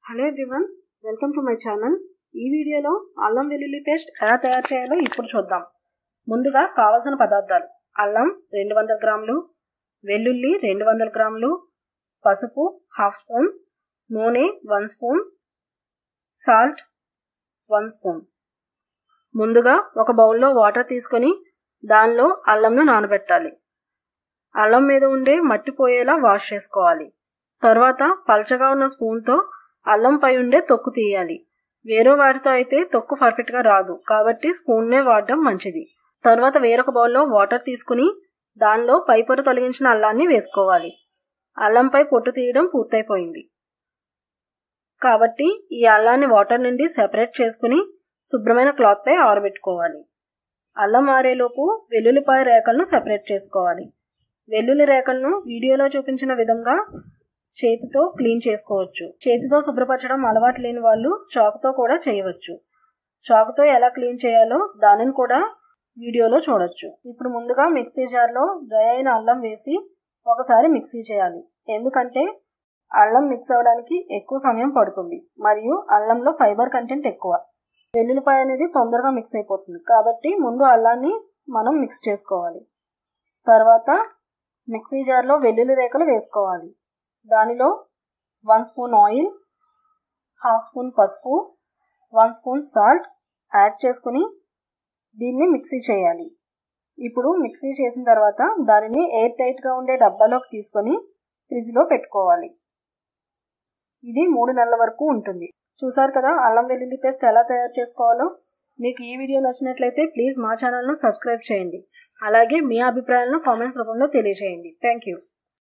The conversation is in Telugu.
Hello everyone, welcome to my channel. ఈ వీడియోలో అల్లం వెల్లుల్లి పేస్ట్ ఎలా తయారు చేయాలో ఇప్పుడు చూద్దాం. ముందుగా కావాల్సిన పదార్థాలు: అల్లం 200 గ్రాములు, వెల్లుల్లి 200 గ్రాములు, పసుపు 1/2 స్పూన్, నూనె 1 స్పూన్, సాల్ట్ 1 స్పూన్. ముందుగా ఒక బౌల్లో వాటర్ తీసుకొని దానిలో అల్లంను నానబెట్టాలి. అల్లం మీద ఉండే మట్టి పోయేలా వాష్ చేసుకోవాలి. తర్వాత పల్చగా ఉన్న స్పూన్తో అల్లం పై ఉండే తొక్కు తీయాలి. వేరే వాటితో అయితే తొక్కు పర్ఫెక్ట్గా రాదు, కాబట్టి స్పూన్నే వాడడం మంచిది. తర్వాత వేరొక బౌల్లో వాటర్ తీసుకుని దానిలో పై పొర తొలగించిన అల్లాన్ని వేసుకోవాలి. అల్లంపై పొట్టు తీయడం పూర్తయిపోయింది కాబట్టి ఈ అల్లాన్ని వాటర్ నుండి సెపరేట్ చేసుకుని శుభ్రమైన క్లాత్పై ఆరబెట్టుకోవాలి. అల్లం ఆరేలోపు వెల్లుల్లిపాయ రేకలను సెపరేట్ చేసుకోవాలి. వెల్లుల్లి రేకలను వీడియోలో చూపించిన విధంగా చేతితో క్లీన్ చేసుకోవచ్చు. చేతితో శుభ్రపరచడం అలవాటు లేని వాళ్ళు చాకుతో కూడా చేయవచ్చు. చాకుతో ఎలా క్లీన్ చేయాలో దానిని కూడా వీడియోలో చూడొచ్చు. ఇప్పుడు ముందుగా మిక్సీ జార్లో డ్రై అయిన అల్లం వేసి ఒకసారి మిక్సీ చేయాలి. ఎందుకంటే అల్లం మిక్స్ అవ్వడానికి ఎక్కువ సమయం పడుతుంది మరియు అల్లంలో ఫైబర్ కంటెంట్ ఎక్కువ. వెల్లుల్లిపాయ అనేది తొందరగా మిక్స్ అయిపోతుంది కాబట్టి ముందు అల్లాన్ని మనం మిక్స్ చేసుకోవాలి. తర్వాత మిక్సీ జార్లో వెల్లుల్లి రేకలు వేసుకోవాలి. దానిలో 1 స్పూన్ ఆయిల్, 1/2 స్పూన్ పసుపు, 1 స్పూన్ సాల్ట్ యాడ్ చేసుకుని దీన్ని మిక్సీ చేయాలి. ఇప్పుడు మిక్సీ చేసిన తర్వాత దానిని ఎయిర్ టైట్గా ఉండే డబ్బాలోకి తీసుకొని ఫ్రిడ్జ్లో పెట్టుకోవాలి. ఇది 3 నెలల వరకు ఉంటుంది. చూసారు కదా అల్లం వెల్లుల్లి పేస్ట్ ఎలా తయారు చేసుకోవాలో. మీకు ఈ వీడియో నచ్చినట్లయితే ప్లీజ్ మా ఛానల్ను సబ్స్క్రైబ్ చేయండి. అలాగే మీ అభిప్రాయాలను కామెంట్స్ రూపంలో తెలియజేయండి. Thank you.